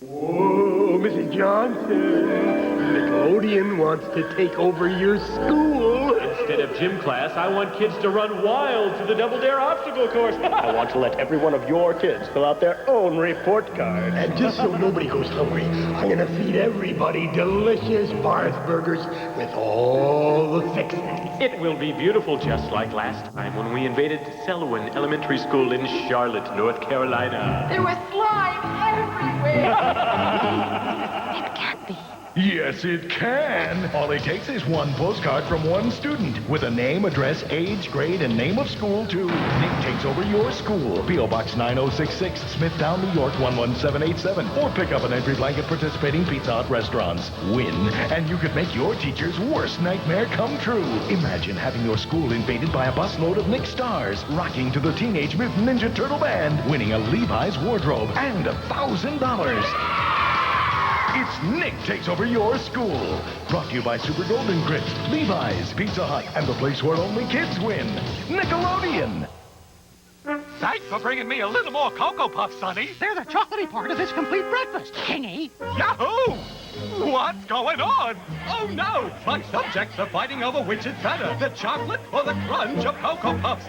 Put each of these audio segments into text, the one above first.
Whoa, Mrs. Johnson. Nickelodeon wants to take over your school. Instead of gym class, I want kids to run wild through the Double Dare obstacle course. I want to let every one of your kids fill out their own report card. And just so nobody goes hungry, I'm gonna feed everybody delicious Barth burgers with all the fixings. It will be beautiful, just like last time when we invaded Selwyn Elementary School in Charlotte, North Carolina. There was slime everywhere. It can't be. Yes, it can. All it takes is one postcard from one student with a name, address, age, grade, and name of school to Nick Takes Over Your School. P.O. Box 9066, Smithtown, New York 11787. Or pick up an entry blanket participating Pizza Hut restaurants. Win, and you could make your teacher's worst nightmare come true. Imagine having your school invaded by a busload of Nick stars, rocking to the Teenage Mutant Ninja Turtle Band, winning a Levi's wardrobe and $1,000. It's Nick Takes Over Your School. Brought to you by Super Golden Crisp, Levi's, Pizza Hut, and the place where only kids win, Nickelodeon. Thanks for bringing me a little more Cocoa Puffs, Sonny. They're the chocolatey part of this complete breakfast, Kingy. Yahoo! What's going on? Oh, no! My subjects are fighting over which is better, the chocolate or the crunch of Cocoa Puffs.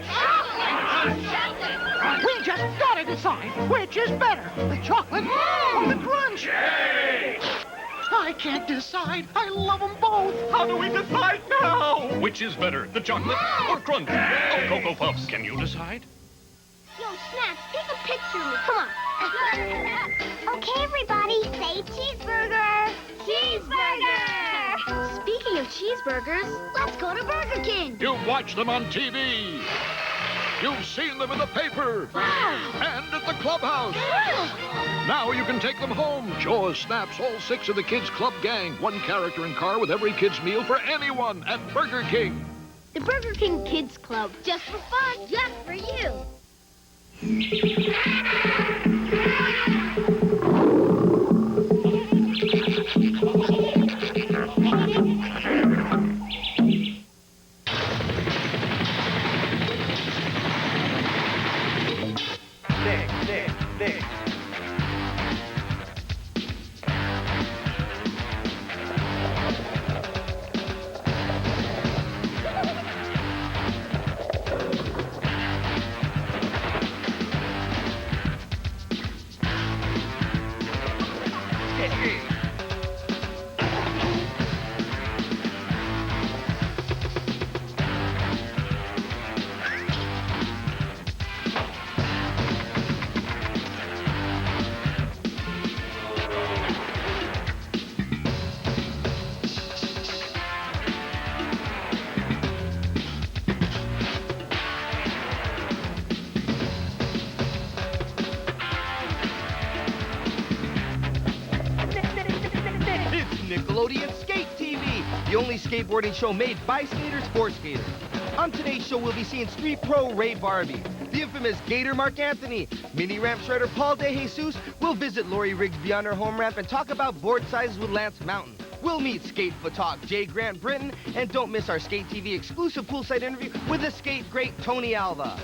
We just gotta decide which is better, the chocolate or the crunch. Yay! I can't decide. I love them both. How do we decide now? Which is better, the chocolate or crunch of Cocoa Puffs? Can you decide? Yo, Snaps, take a picture of me. Come on. Okay, everybody, say cheeseburger. Cheeseburger! Speaking of cheeseburgers, let's go to Burger King. You've watched them on TV. You've seen them in the paper. Wow. And at the clubhouse. Now you can take them home. Jaws, Snaps, all 6 of the Kids Club gang. One character in car with every kid's meal for anyone at Burger King. The Burger King Kids Club. Just for fun, just for you. Nick. Nickelodeon SK8 TV, the only skateboarding show made by skaters for skaters. On today's show, we'll be seeing Street Pro Ray Barbie, the infamous Gator Mark Anthony, mini ramp shredder Paul DeJesus. We'll visit Lori Rigsby on her home ramp and talk about board sizes with Lance Mountain. We'll meet skate photog Jay Grant Britton, and don't miss our SK8 TV exclusive poolside interview with the skate great Tony Alva.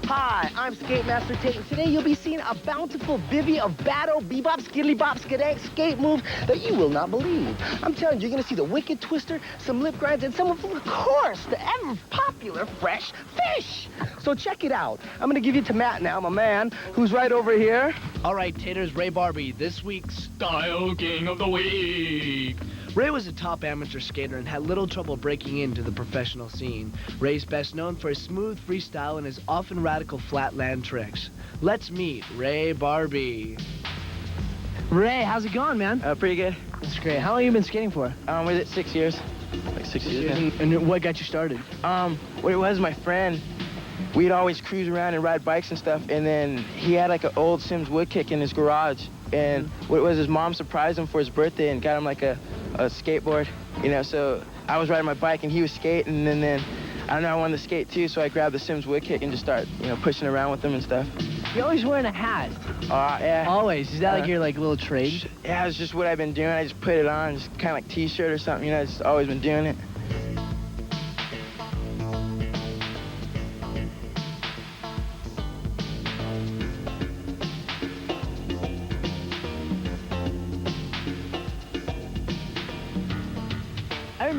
Hi, I'm Skate Master Tate, and today you'll be seeing a bountiful bivvy of battle, bebop, skiddly bop, skidank skate moves that you will not believe. I'm telling you, you're gonna see the wicked twister, some lip grinds, and some of course, the ever popular fresh fish. So check it out. I'm gonna give you to Matt now, my man, who's right over here. All right, Taters, Ray Barbie, this week's Style King of the Week. Ray was a top amateur skater and had little trouble breaking into the professional scene. Ray's best known for his smooth freestyle and his often radical flatland tricks. Let's meet Ray Barbie. Ray, how's it going, man? Pretty good. That's great. How long have you been skating for? Was it 6 years? Like 6 years. And what got you started? What it was, my friend, we'd always cruise around and ride bikes and stuff, and then he had like an old Sims wood kick in his garage, and what it was, his mom surprised him for his birthday and got him like a skateboard, you know, so I was riding my bike and he was skating, and then, I don't know, I wanted to skate too, so I grabbed the Sims wood kick and just started, you know, pushing around with him and stuff. You're always wearing a hat. Yeah. Always? Is that like your little trade? Yeah, it's just what I've been doing. I just put it on, just kind of like t-shirt or something, you know, just always been doing it.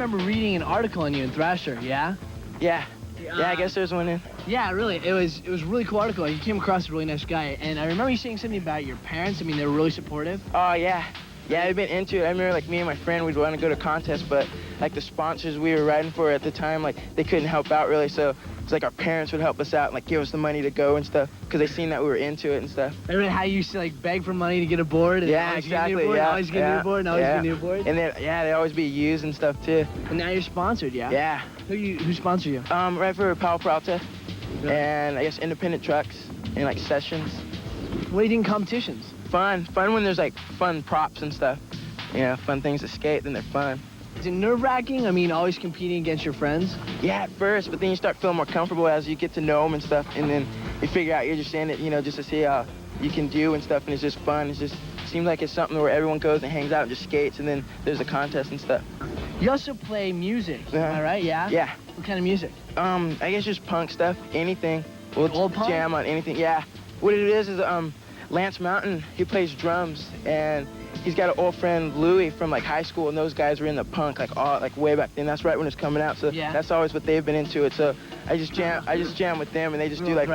remember reading an article on you in Thrasher, yeah? Yeah. Yeah, I guess there's one in. Yeah, really. It was a really cool article. You came across a really nice guy. And I remember you saying something about your parents. I mean, they were really supportive. Oh, yeah. Yeah, they've been into it. I remember, like, me and my friend, we'd want to go to contests, but, like, the sponsors we were riding for at the time, like, they couldn't help out, really. So it's like our parents would help us out and, like, give us the money to go and stuff because they seen that we were into it and stuff. I remember how you used to, like, beg for money to get a board. And Yeah, exactly. Yeah, always get a new board and always get a new board. And then, yeah, they always be used and stuff, too. And now you're sponsored, yeah? Yeah. Who sponsored you? Right for Powell Peralta. And I guess independent trucks and like sessions. What do you think competitions? Fun when there's like fun props and stuff. You know, fun things to skate, then they're fun. Is it nerve-wracking? I mean, always competing against your friends? Yeah, at first, but then you start feeling more comfortable as you get to know them and stuff, and then you figure out you're just in it, you know, just to see how you can do and stuff, and it's just fun. It seems like it's something where everyone goes and hangs out and just skates, and then there's a contest and stuff. You also play music, am I right? Yeah? Yeah. What kind of music? I guess just punk stuff, anything. We'll Old punk? jam on anything, yeah. What it is Lance Mountain, he plays drums, and he's got an old friend, Louie, from like high school, and those guys were in the punk like way back then. That's right when it's coming out, so that's always what they've been into it. So I just jam with them, and they just do like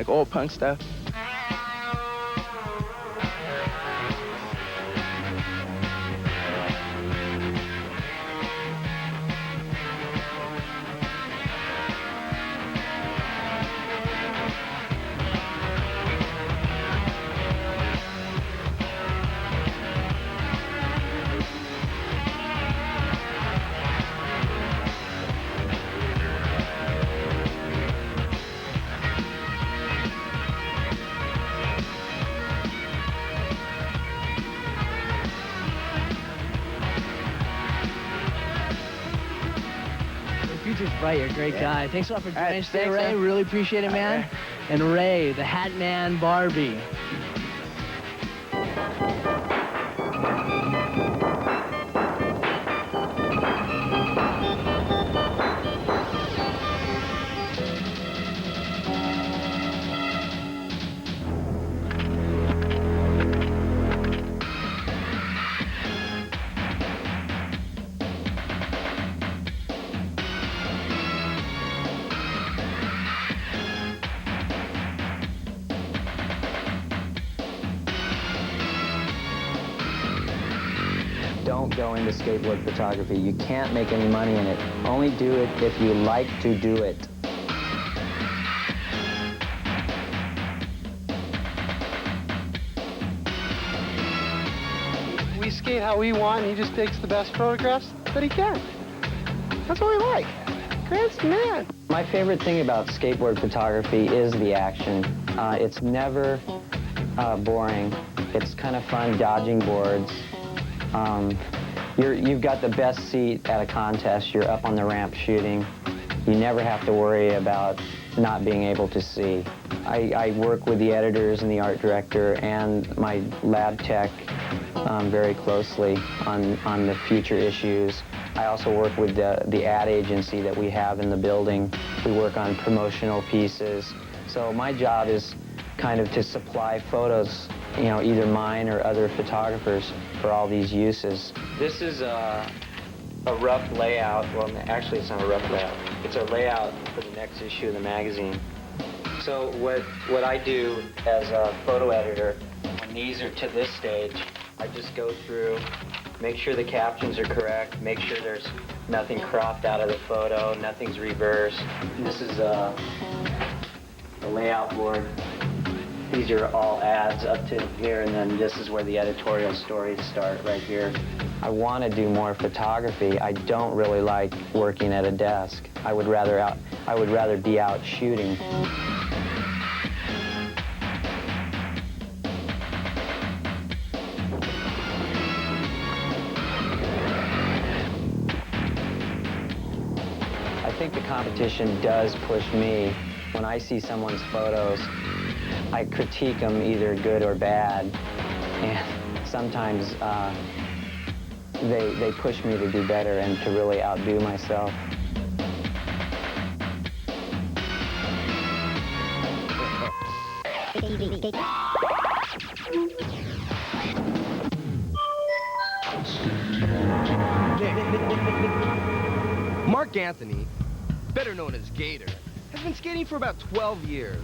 old punk stuff. Future's bright. You're a great guy. Thanks a lot for joining us today, thanks, Ray. man. Really appreciate it, man. And Ray, the Hat Man Barbie. Don't go into skateboard photography. You can't make any money in it. Only do it if you like to do it. We skate how we want, and he just takes the best photographs that he can. That's what we like. Grant's man. My favorite thing about skateboard photography is the action. It's never boring. It's kind of fun dodging boards. You've got the best seat at a contest. You're up on the ramp shooting. You never have to worry about not being able to see. I work with the editors and the art director and my lab tech very closely on the future issues. I also work with the ad agency that we have in the building. We work on promotional pieces. So my job is kind of to supply photos, you know, either mine or other photographers for all these uses. This is a rough layout. Well, actually, it's not a rough layout. It's a layout for the next issue of the magazine. So what I do as a photo editor, when these are to this stage, I just go through, make sure the captions are correct, make sure there's nothing cropped out of the photo, nothing's reversed. This is a layout board. These are all ads up to here, and then this is where the editorial stories start, right here. I want to do more photography. I don't really like working at a desk. I would rather be out shooting. I think the competition does push me. When I see someone's photos, I critique them either good or bad, and sometimes they push me to do better and to really outdo myself. Mark Anthony, better known as Gator, has been skating for about 12 years.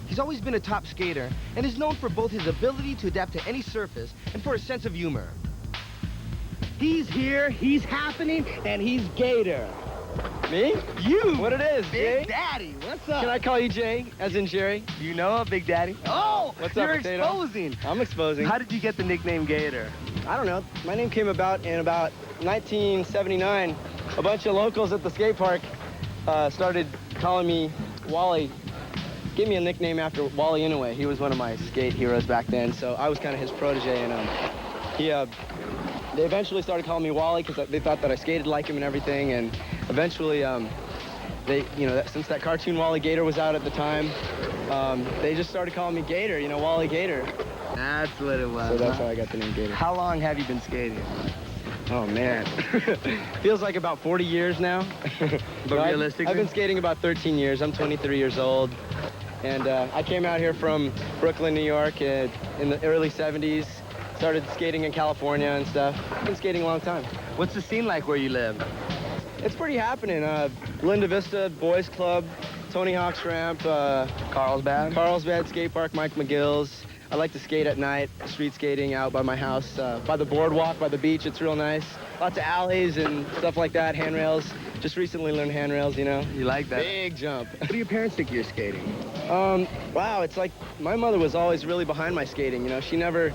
He's always been a top skater and is known for both his ability to adapt to any surface and for his sense of humor. He's here, he's happening, and he's Gator. Me? You! What it is, Big Jay? Daddy, what's up? Can I call you Jay, as in Jerry? You know Big Daddy? Oh, what's you're up, Potato? exposing. I'm exposing. How did you get the nickname Gator? I don't know. My name came about in about 1979. A bunch of locals at the skate park started calling me Wally. Gave me a nickname after Wally Inouye. He was one of my skate heroes back then, so I was kind of his protege, and they eventually started calling me Wally because they thought that I skated like him and everything, and eventually since that cartoon Wally Gator was out at the time, they just started calling me Gator, Wally Gator. That's what it was. So that's how I got the name Gator. How long have you been skating? Oh, man. Feels like about 40 years now. But realistically? I've been skating about 13 years. I'm 23 years old. And I came out here from Brooklyn, New York in the early 70s. Started skating in California and stuff. Been skating a long time. What's the scene like where you live? It's pretty happening. Linda Vista, Boys Club, Tony Hawk's Ramp, Carlsbad Skate Park, Mike McGill's. I like to skate at night, street skating out by my house, by the boardwalk, by the beach. It's real nice. Lots of alleys and stuff like that, handrails. Just recently learned handrails, You like that? Big jump. What do your parents think you're skating? Wow, it's like my mother was always really behind my skating, She never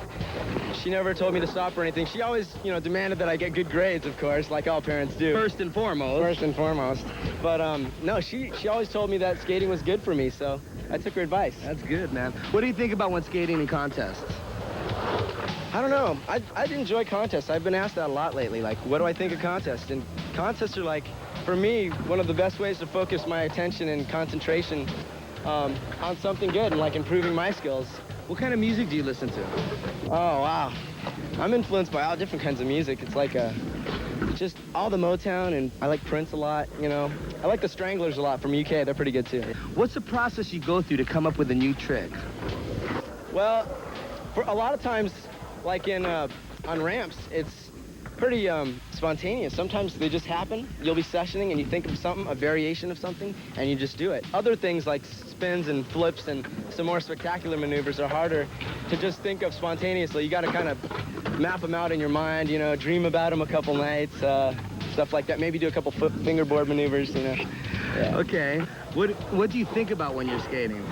told me to stop or anything. She always, demanded that I get good grades, of course, like all parents do. First and foremost. First and foremost. But, no, she always told me that skating was good for me, so I took her advice. That's good, man. What do you think about when skating in contests? I don't know. I'd enjoy contests. I've been asked that a lot lately. Like, what do I think of contests? And contests are, like, for me, one of the best ways to focus my attention and concentration on something good and, like, improving my skills. What kind of music do you listen to? Oh, wow. I'm influenced by all different kinds of music. It's like just all the Motown, and I like Prince a lot, I like the Stranglers a lot from UK. They're pretty good, too. What's the process you go through to come up with a new trick? Well, for a lot of times, like on ramps, it's pretty spontaneous. Sometimes they just happen. You'll be sessioning and you think of something, a variation of something, and you just do it. Other things like spins and flips and some more spectacular maneuvers are harder to just think of spontaneously. You got to kind of map them out in your mind, dream about them a couple nights, stuff like that. Maybe do a couple fingerboard maneuvers, Yeah. Okay. What do you think about when you're skating?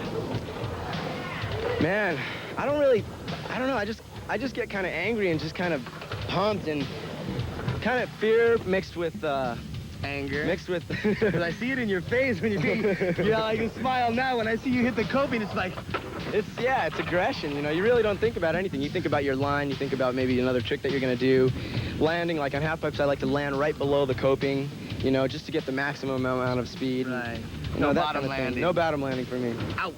Man, I don't know. I just get kind of angry and just kind of pumped and kind of fear mixed with anger. Mixed with because I see it in your face when I can smile now when I see you hit the coping. It's like it's aggression. You really don't think about anything. You think about your line. You think about maybe another trick that you're gonna do. Landing, like on half pipes, I like to land right below the coping. Just to get the maximum amount of speed. Right. No bottom landing. No bottom landing for me. Out.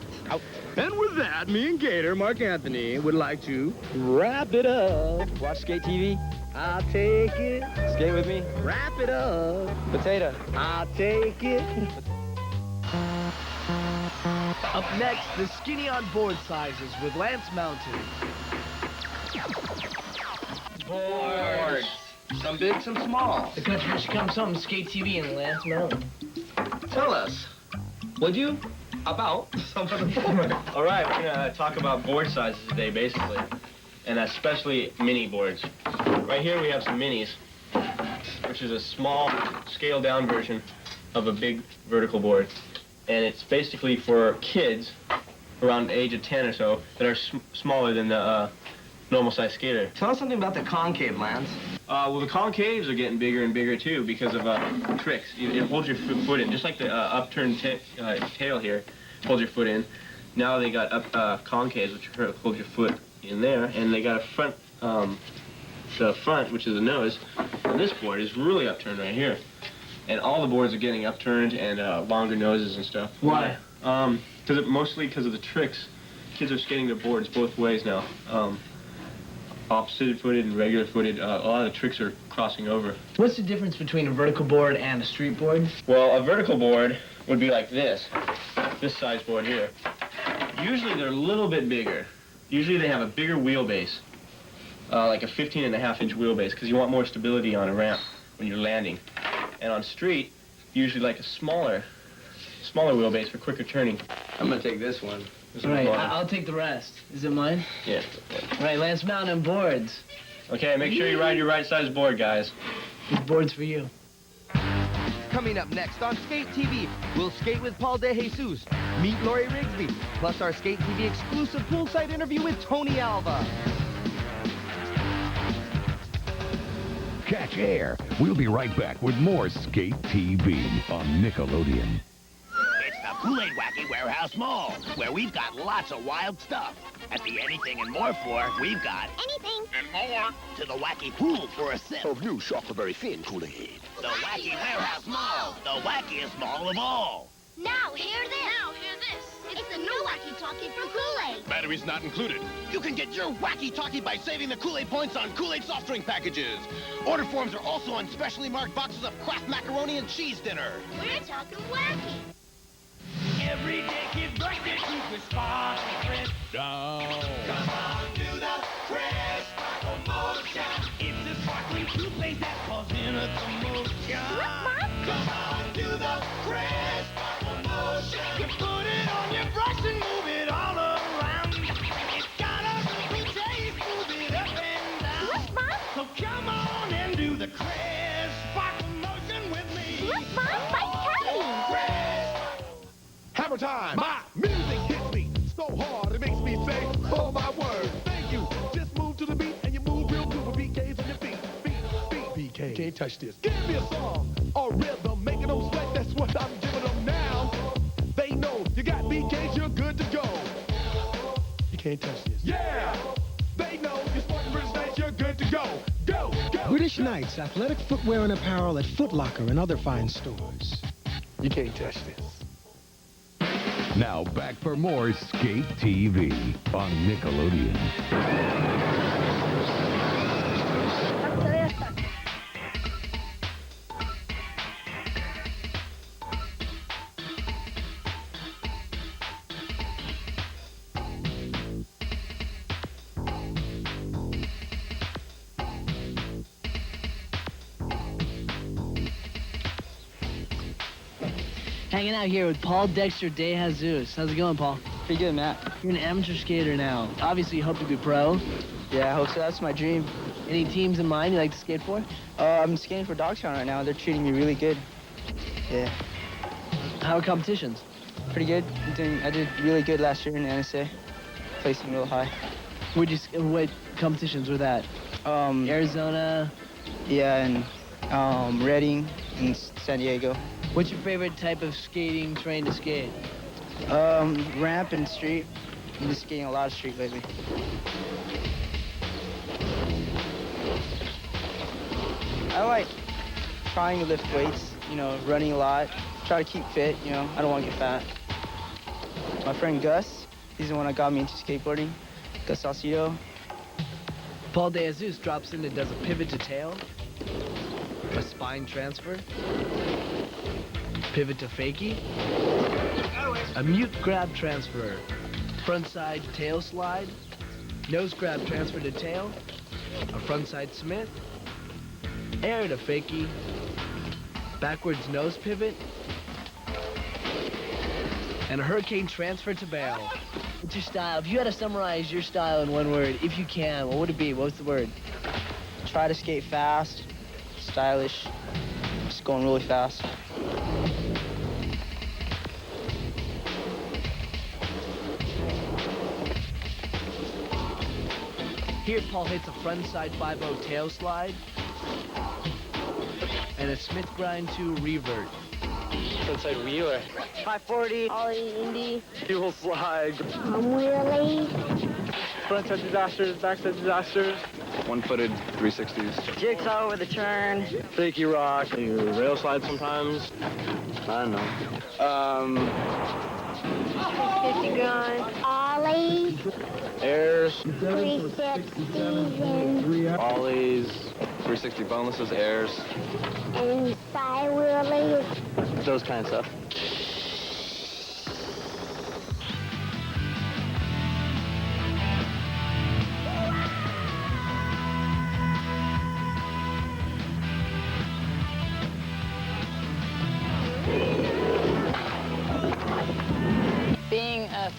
And with that, me and Gator, Mark Anthony, would like to wrap it up. Watch SK8 TV. I'll take it. Skate with me. Wrap it up. Potato. I'll take it. Up next, the skinny on board sizes with Lance Mountain. Boards. Some big, some small. The country should come something Skate TV and Lance Mountain. Tell us, would you, about some of the board? All right, we're gonna talk about board sizes today, basically, and especially mini boards. Right here we have some minis, which is a small, scaled-down version of a big vertical board, and it's basically for kids around the age of 10 or so that are smaller than the normal-sized skater. Tell us something about the concave, Lance. Well, the concaves are getting bigger and bigger, too, because of tricks. It holds your foot in, just like the upturned tail here holds your foot in. Now they got concaves, which hold your foot in there, and they got a front, the front, which is the nose, and this board is really upturned right here. And all the boards are getting upturned and longer noses and stuff. Why? Mostly because of the tricks. Kids are skating their boards both ways now. Opposite-footed and regular-footed, a lot of the tricks are crossing over. What's the difference between a vertical board and a street board? Well, a vertical board would be like this size board here. Usually they're a little bit bigger. Usually they have a bigger wheelbase, like a 15.5-inch wheelbase, because you want more stability on a ramp. when you're landing. And on street, usually like a smaller wheelbase for quicker turning. I'm gonna take this one. Right, I'll take the rest. Is it mine? Yeah. Right, Lance Mountain boards. Okay, make sure you ride your right size board, guys. This board's for you. Coming up next on Skate TV, we'll skate with Paul DeJesus, meet Lori Rigsby, plus our Skate TV exclusive poolside interview with Tony Alva. Catch air. We'll be right back with more Skate TV on Nickelodeon. It's the Kool-Aid Wacky Warehouse Mall, where we've got lots of wild stuff. At the anything and more floor, we've got anything and more to the wacky pool for a sip of new chocolate thin Kool-Aid. The Wacky Warehouse Mall, the wackiest mall of all. Now hear this. It's the new walkie-talkie for Kool-Aid. Batteries not included. You can get your wacky-talkie by saving the Kool-Aid points on Kool-Aid soft drink packages. Order forms are also on specially marked boxes of Kraft macaroni and cheese dinner. We're talking wacky. Every day kids brush their teeth with sparkle crisp. Down. Come on to the crisp sparkle motion. It's a sparkling toothpaste that causing a commotion. Come on to the crisp sparkle motion. You put it on your brush and move it all around. It's got a good taste, move it up and down. So come on and do the crisp sparkle motion with me. Look, Mom, my candy. Hammer time! My music hits me so hard it makes me say, oh my word, thank you. Just move to the beat and you move real good with BKs on your feet. Beat, BK. Can't touch this. Give me a song or rhythm, making them sweat, that's what I'm giving them now. They know you got BKs, you're good to go. You can't touch this. Yeah! They know you're sporting British Knights, you're good to go. Go, go! British Knights, athletic footwear and apparel at Foot Locker and other fine stores. You can't touch this. Now back for more Skate TV on Nickelodeon. Hanging out here with Paul Dexter DeJesus. How's it going, Paul? Pretty good, Matt. You're an amateur skater now. Obviously, you hope to be pro. Yeah, I hope so. That's my dream. Any teams in mind you like to skate for? I'm skating for Dogtown right now. They're treating me really good. Yeah. How are competitions? Pretty good. I did really good last year in the NSA. Placing real high. What competitions were that? Arizona? Yeah, and Reading and San Diego. What's your favorite type of skating terrain to skate? Ramp and street. I'm just skating a lot of street lately. I like trying to lift weights, running a lot. Try to keep fit, I don't want to get fat. My friend Gus, he's the one that got me into skateboarding. Gus Salcido. Paul DeJesus drops in and does a pivot to tail, a spine transfer, pivot to fakie, a mute grab transfer, frontside tail slide, nose grab transfer to tail, a frontside Smith, air to fakie, backwards nose pivot, and a hurricane transfer to bail. What's your style? If you had to summarize your style in one word, if you can, what would it be? What's the word? Try to skate fast, stylish, just going really fast. Here, Paul hits a frontside 5-0 tail slide and a Smith grind to revert. Frontside wheeler. 540. Ollie, Indy. Dual slide. Wheelie. Frontside disasters, backside disasters. One-footed 360s. Jigsaw over the turn. Fakie rock. You rail slide sometimes. I don't know. 50 gun. Ollie. Airs. 360s. Ollies. 360 bonuses, airs. And side wheelies. Those kind of stuff.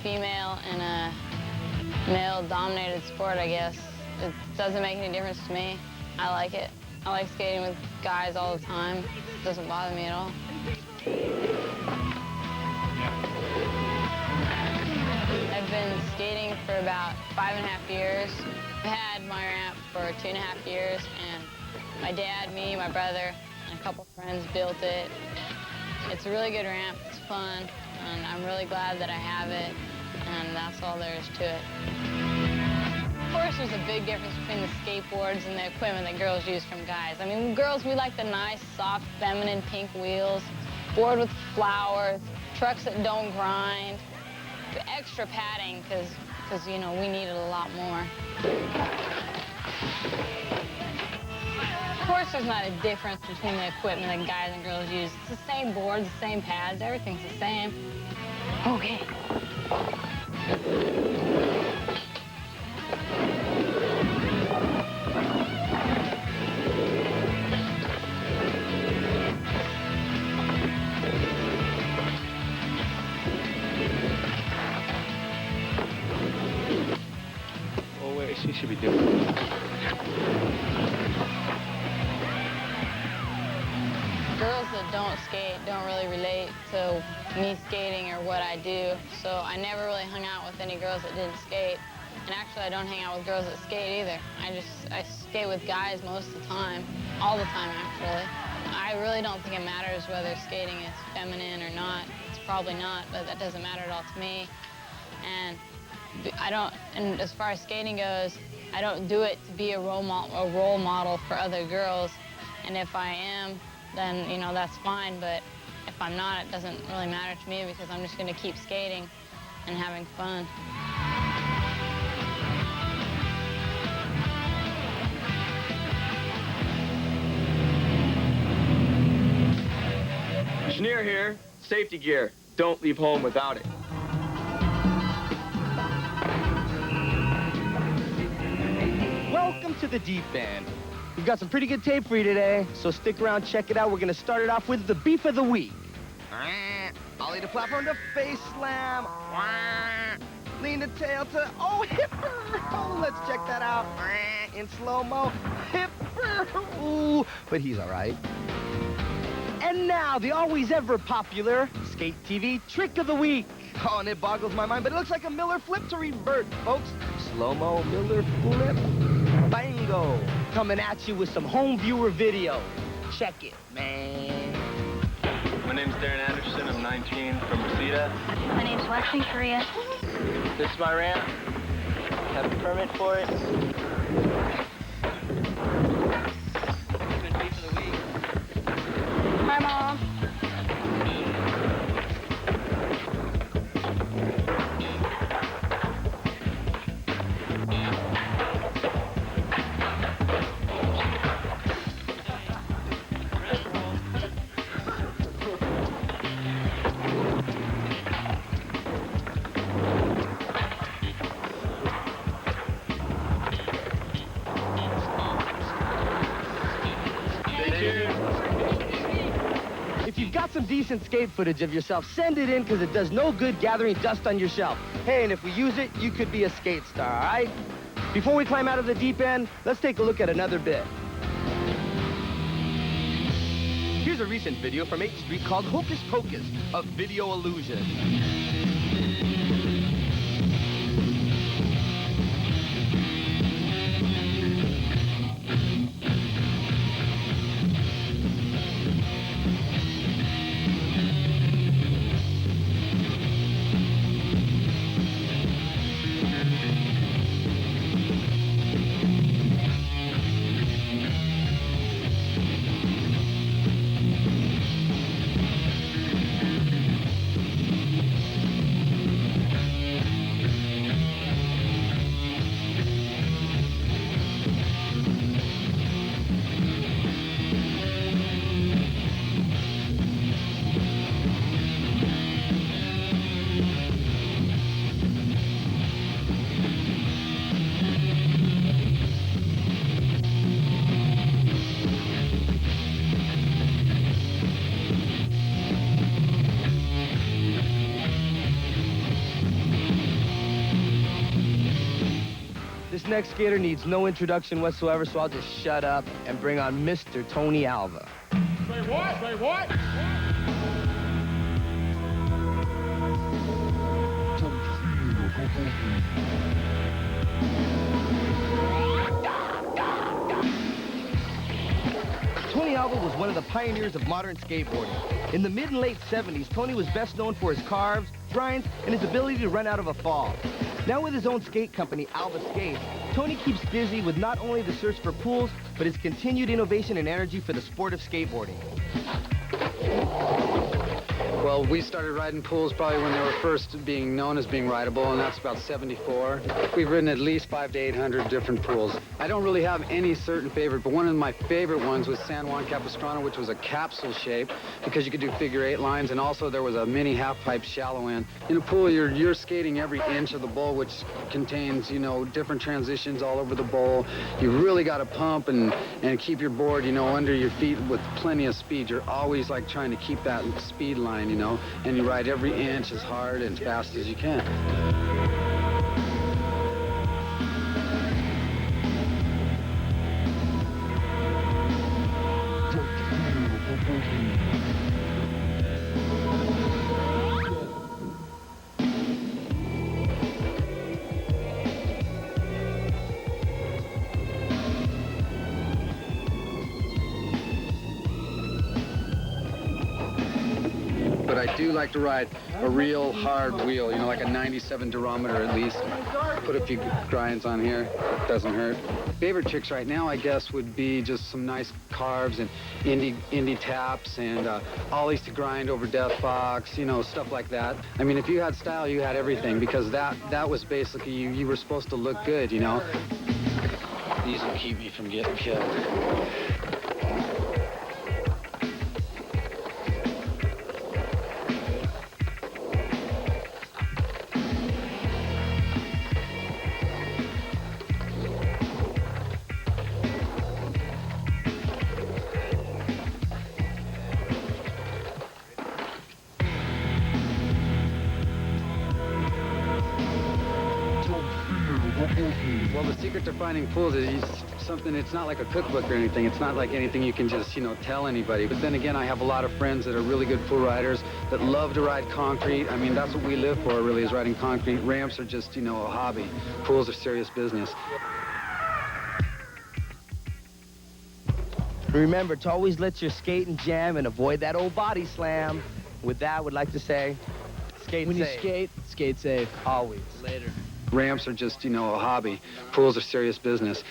female in a male-dominated sport, I guess. It doesn't make any difference to me. I like it. I like skating with guys all the time. It doesn't bother me at all. I've been skating for about 5.5 years. I've had my ramp for 2.5 years, and my dad, me, my brother, and a couple friends built it. It's a really good ramp. It's fun, and I'm really glad that I have it, and that's all there is to it. Of course, there's a big difference between the skateboards and the equipment that girls use from guys. I mean, girls, we like the nice, soft, feminine pink wheels, board with flowers, trucks that don't grind, the extra padding, because, you know, we need it a lot more. Of course, there's not a difference between the equipment that guys and girls use. It's the same boards, the same pads, everything's the same. Okay. Oh, wait, she should be doing it. Girls that don't skate don't really relate to me skating or what I do, so I never really hung out with any girls that didn't skate. And actually, I don't hang out with girls that skate either. I skate with guys most of the time, all the time, actually. I really don't think it matters whether skating is feminine or not. It's probably not, but that doesn't matter at all to me. And and as far as skating goes, I don't do it to be a role model for other girls. And if I am, then, you know, that's fine. But if I'm not, it doesn't really matter to me because I'm just going to keep skating and having fun. Engineer here. Safety gear. Don't leave home without it. Welcome to the deep end. We've got some pretty good tape for you today, so stick around, check it out. We're gonna start it off with the beef of the week. Ollie the platform to face slam. Lean the tail to, oh, hipper. Oh, let's check that out. In slow-mo, hipper. Ooh, but he's all right. And now, the always ever popular SK8 TV trick of the week. Oh, and it boggles my mind, but it looks like a Miller flip to revert, folks. Slow-mo Miller flip. Bango. Coming at you with some home viewer video. Check it, man. My name's Darren Anderson. I'm 19 from Reseda. My name's Western Korea. This is my ramp. Have a permit for it. Hi, Mom. If you've got some decent skate footage of yourself, send it in because it does no good gathering dust on your shelf. Hey, and if we use it, you could be a skate star, all right? Before we climb out of the deep end, let's take a look at another bit. Here's a recent video from 8th Street called Hocus Pocus, a video illusion. next skater needs no introduction whatsoever, so I'll just shut up and bring on Mr. Tony Alva. Say what? Say what? Tony Alva was one of the pioneers of modern skateboarding. In the mid and late 70s, Tony was best known for his carves, grinds, and his ability to run out of a fall. Now with his own skate company, Alva Skates, Tony keeps busy with not only the search for pools, but his continued innovation and energy for the sport of skateboarding. Well, we started riding pools probably when they were first being known as being rideable, and that's about 74. We've ridden at least 500 to 800 different pools. I don't really have any certain favorite, but one of my favorite ones was San Juan Capistrano, which was a capsule shape because you could do figure-8 lines, and also there was a mini half-pipe shallow end. In a pool, you're skating every inch of the bowl, which contains, you know, different transitions all over the bowl. You really got to pump and keep your board, you know, under your feet with plenty of speed. You're always like trying to keep that speed line, you know, and you ride every inch as hard and fast as you can. But I do like to ride a real hard wheel, you know, like a 97 durometer at least. Put a few grinds on here, doesn't hurt. Favorite tricks right now, I guess, would be just some nice carves and indie taps and ollies to grind over death box, you know, stuff like that. I mean, if you had style, you had everything, because that was basically, you were supposed to look good, you know. These will keep me from getting killed. Well, the secret to finding pools is something, it's not like a cookbook or anything. It's not like anything you can just, you know, tell anybody. But then again, I have a lot of friends that are really good pool riders that love to ride concrete. I mean, that's what we live for, really, is riding concrete. Ramps are just, you know, a hobby. Pools are serious business. Remember to always let your skate and jam and avoid that old body slam. With that, I would like to say, skate when safe. You skate safe. Always. Later. Ramps are just, you know, a hobby. Pools are serious business.